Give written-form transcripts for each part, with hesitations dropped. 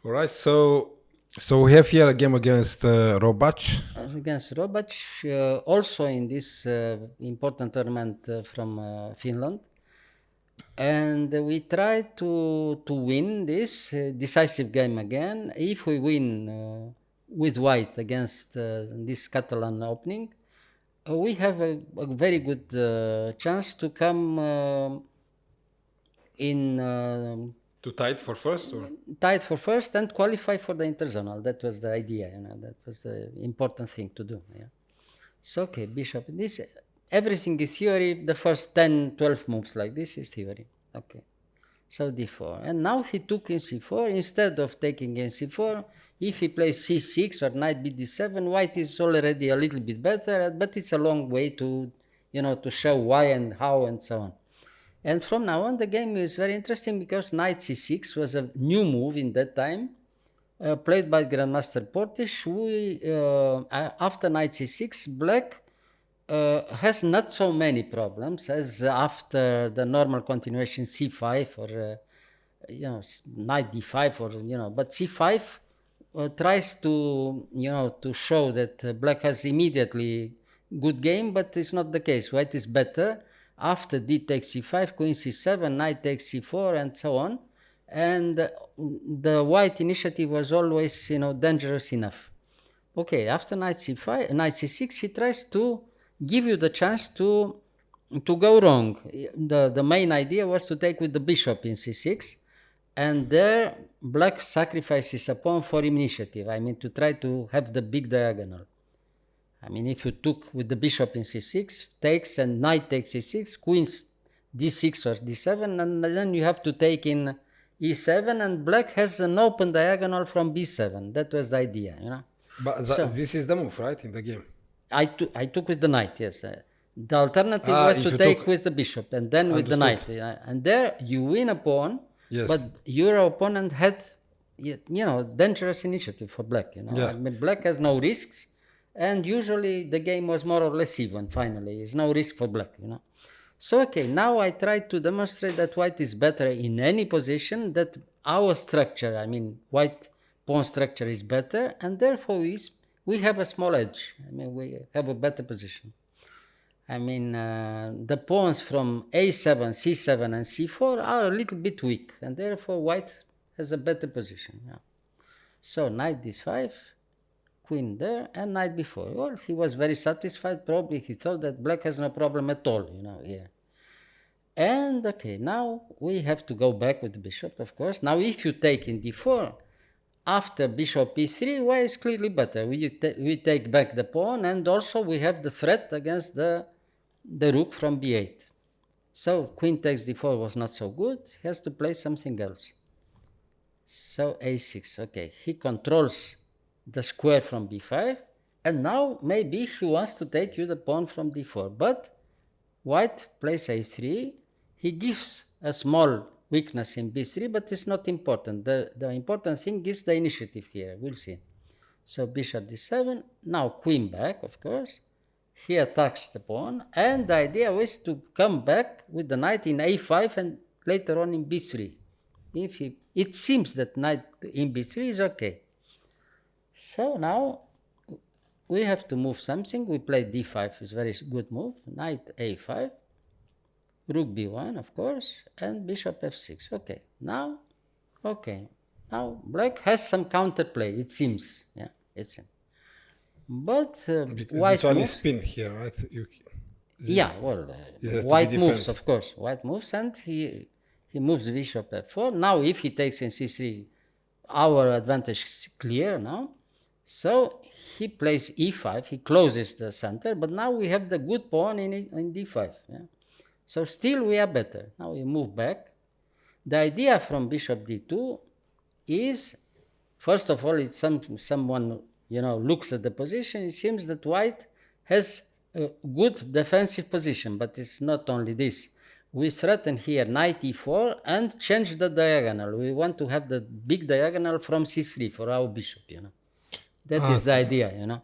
All right. So we have here a game against Robatsch. Against Robatsch, also in this important tournament from Finland. And we try to win this decisive game again. If we win with white against this Catalan opening, we have a very good chance to come in To tie it for first, or tied for first and qualify for the interzonal. That was the idea, that was the important thing to do. Yeah. So, okay, bishop, this, everything is theory. The first 10, 12 moves like this is theory. Okay. So d4. And now he took in c4. Instead of taking in c4, if he plays c6 or knight bd7, white is already a little bit better, but it's a long way to, to show why and how and so on. And from now on, the game is very interesting because knight c6 was a new move in that time, played by Grandmaster Portish. After knight c6, black has not so many problems as after the normal continuation c5 or knight d5 or but c5 tries to show that black has immediately good game, but it's not the case. White is better after d takes c5, queen c7, knight takes c4, and so on. And the white initiative was always dangerous enough. Okay, after knight c5, knight c6, he tries to give you the chance to go wrong. The main idea was to take with the bishop in c6, and there black sacrifices a pawn for initiative. I mean, to try to have the big diagonal. I mean, if you took with the bishop in c6, takes, and knight takes c6, queens d6 or d7, and then you have to take in e7, and black has an open diagonal from b7. That was the idea. but So this is the move, right, in the game. I took with the knight, yes. The alternative was If to you take took, with the bishop and then with the knight. understood. And there you win a pawn, Yes. but your opponent had, dangerous initiative for black. Yeah. I mean, black has no risks, and usually the game was more or less even. Finally, there's no risk for black. So okay, now I try to demonstrate that white is better in any position. That our structure, I mean, white pawn structure is better, and therefore we have a small edge. I mean, we have a better position. I mean, the pawns from a7, c7, and c4 are a little bit weak, and therefore white has a better position. Yeah. So knight d5, queen there, and knight b4. Well, he was very satisfied. Probably he thought that black has no problem at all, here. And okay, now we have to go back with the bishop, of course. Now, if you take in d4, after bishop e3, white is clearly better. We take back the pawn, and also we have the threat against the rook from b8. So queen takes d4 was not so good. He has to play something else. So a6, okay. He controls the square from b5, and now maybe he wants to take you the pawn from d4. But white plays a3. He gives a small weakness in b3, but it's not important. The important thing is the initiative here. We'll see. So bishop d7. Now queen back, of course. He attacks the pawn, and the idea was to come back with the knight in a5 and later on in b3. It seems that knight in b3 is okay. So now we have to move something. We play d5, is very good move. Knight a5, rook b1, of course, and bishop f6. Okay, now black has some counterplay. It seems, it seems. But Because white this one moves. is pinned here, right? White moves, of course. White moves, and he moves bishop f4. Now, if he takes in c3, our advantage is clear now. So he plays e5. He closes the center, but now we have the good pawn in d5. Yeah? So still we are better. Now we move back. The idea from bishop d2 is, first of all, it's someone looks at the position. It seems that white has a good defensive position, but it's not only this. We threaten here knight e4 and change the diagonal. We want to have the big diagonal from c3 for our bishop. That is the idea.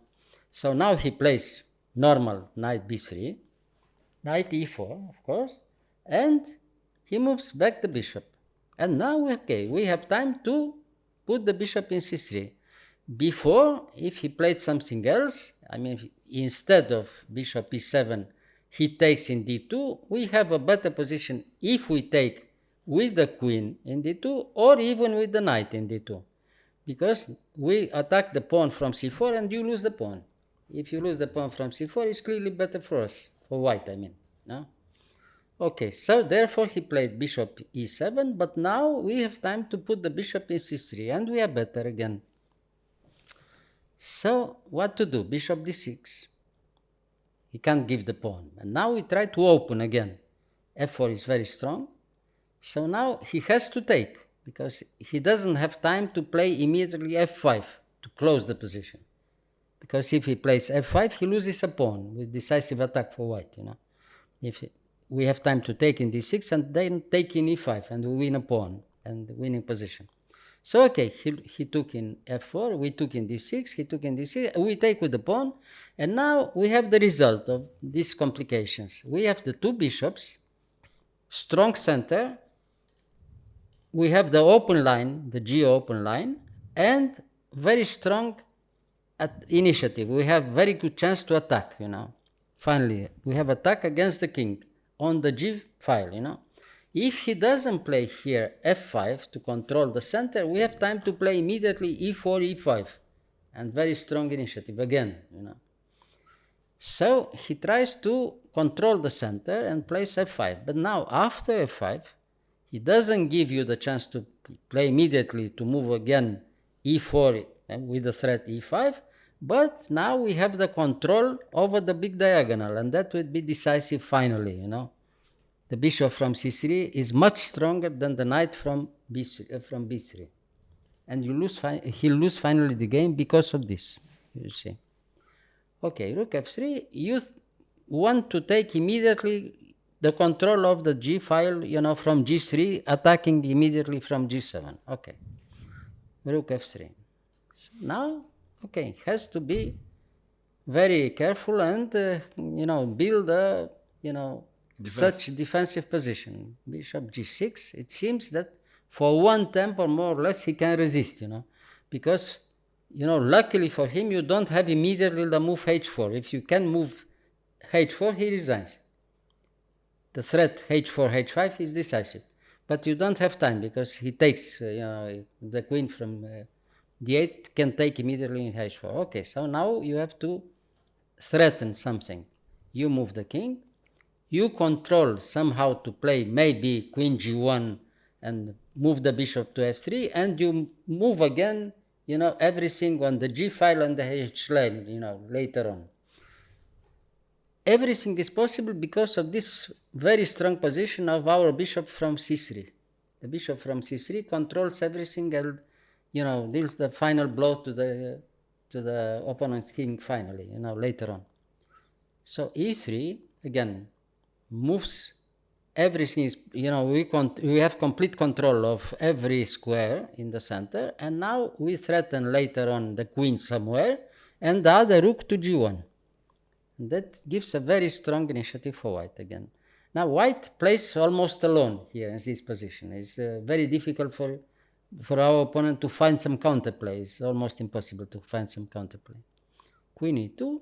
So now he plays normal knight b3, knight e4, of course, and he moves back the bishop. And now, okay, we have time to put the bishop in c3. Before, if he played something else, I mean, instead of bishop e7, he takes in d2, we have a better position if we take with the queen in d2 or even with the knight in d2. Because we attack the pawn from c4 and you lose the pawn. If you lose the pawn from c4, it's clearly better for us, for white, I mean. No? Okay, so therefore he played bishop e7, but now we have time to put the bishop in c3 and we are better again. So what to do? Bishop d6. He can't give the pawn. And now we try to open again. f4 is very strong. So now he has to take, because he doesn't have time to play immediately f5 to close the position. Because if he plays f5, he loses a pawn with decisive attack for white, If we have time to take in d6 and then take in e5 and we win a pawn and winning position. So okay, he took in f4, we took in d6, he took in d6, we take with the pawn, and now we have the result of these complications. We have the two bishops, strong center, we have the open line, the G open line, and very strong initiative. We have very good chance to attack, Finally, we have attack against the king on the G file, If he doesn't play here f5 to control the center, we have time to play immediately e4, e5, and very strong initiative again, So he tries to control the center and plays f5. But now, after f5, he doesn't give you the chance to play immediately to move again e4 with the threat e5, but now we have the control over the big diagonal, and that would be decisive finally, The bishop from c3 is much stronger than the knight from b3. And he'll lose finally the game because of this, you see. Okay, rook f3, you want to take immediately the control of the G file, from G3, attacking immediately from G7. Okay, rook f3. So now, okay, has to be very careful and, build a, such defensive position. Bishop G6, it seems that for one tempo, more or less, he can resist, because, luckily for him, you don't have immediately the move h4. If you can move h4, he resigns. The threat h4, h5 is decisive. But you don't have time because he takes, the queen from d8 can take immediately in h4. Okay, so now you have to threaten something. You move the king. You control somehow to play maybe queen g1 and move the bishop to f3, and you move again, everything on the g file and the h line, later on. Everything is possible because of this very strong position of our bishop from c3. The bishop from c3 controls everything and, deals the final blow to the opponent's king finally, later on. So e3, again, moves everything. Is, we have complete control of every square in the center, and now we threaten later on the queen somewhere and the other rook to g1. That gives a very strong initiative for white again. Now white plays almost alone here in this position. It's very difficult for our opponent to find some counterplay. It's almost impossible to find some counterplay. Queen e2,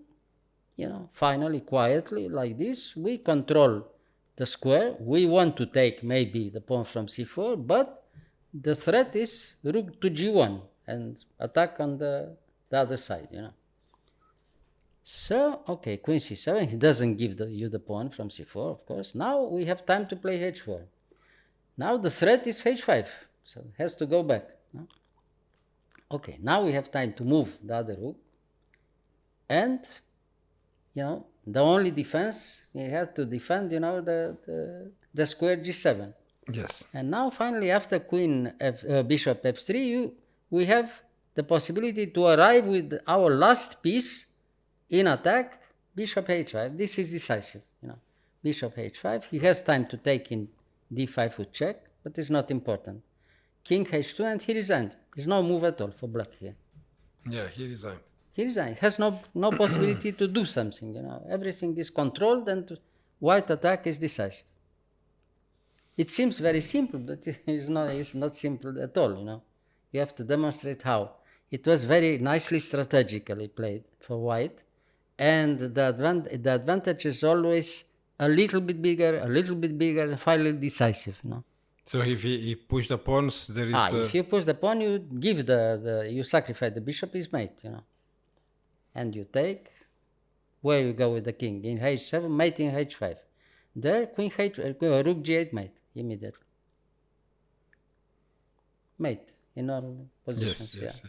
finally, quietly, like this, we control the square. We want to take maybe the pawn from c4, but the threat is rook to g1 and attack on the other side, So, okay, queen c7, he doesn't give you the pawn from c4, of course. Now we have time to play h4. Now the threat is h5, so it has to go back. No? Okay, now we have time to move the other rook. And, the only defense, he had to defend, the square g7. Yes. And now finally, after bishop f3, we have the possibility to arrive with our last piece in attack, bishop h5. This is decisive, Bishop h5. He has time to take in d5 with check, but it's not important. King h2, and he resigned. There's no move at all for black here. Yeah, he resigned. He resigned. Has no possibility to do something, Everything is controlled and white attack is decisive. It seems very simple, but it's not simple at all, You have to demonstrate how. It was very nicely strategically played for white, and the advantage is always a little bit bigger, and finally decisive. So if he push the pawns, there is. If you push the pawn, you give you sacrifice the bishop is mate, and you take. Where you go with the king? In h7, mate in h5. There, queen rook g8 mate immediately. Mate in all positions. Yes.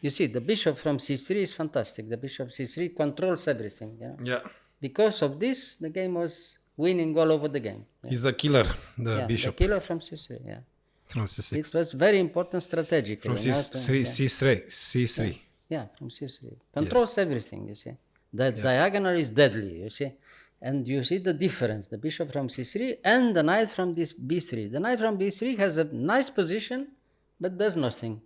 You see, the bishop from c3 is fantastic. The bishop c3 controls everything. Yeah. Because of this, the game was winning all over the game. He's a killer, the bishop. The killer from c3. Yeah. From c6. It was very important strategically. From c3. Yeah, from c3. Controls everything, you see. The diagonal is deadly, you see. And you see the difference, the bishop from c3 and the knight from this b3. The knight from b3 has a nice position, but does nothing.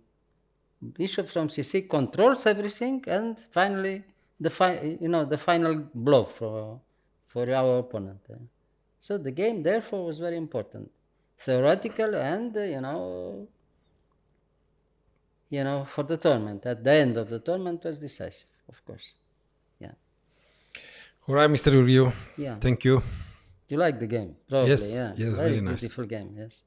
Bishop from c6 controls everything, and finally, the final blow for our opponent. So the game, therefore, was very important. Theoretical and, for the tournament. At the end of the tournament was decisive, of course. Yeah. All right, Mr. Gheorghiu. Yeah. Thank you. You like the game, probably. Yes. Yeah. Yes. Very nice. beautiful game. Yes.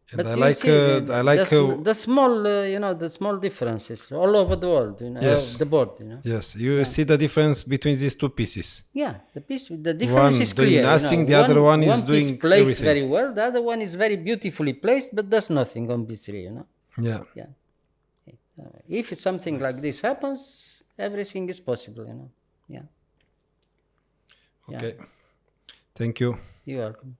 And But I you like. see, I like. the small, the small differences all over the world. Yes. The board. Yes, you see the difference between these two pieces. Yeah, the difference One is doing clear. nothing, the other one is doing piece plays everything. very well. The other one is very beautifully placed, but does nothing on b3. Yeah. Yeah. If something like this happens, everything is possible. Yeah. Okay. Thank you. You're welcome.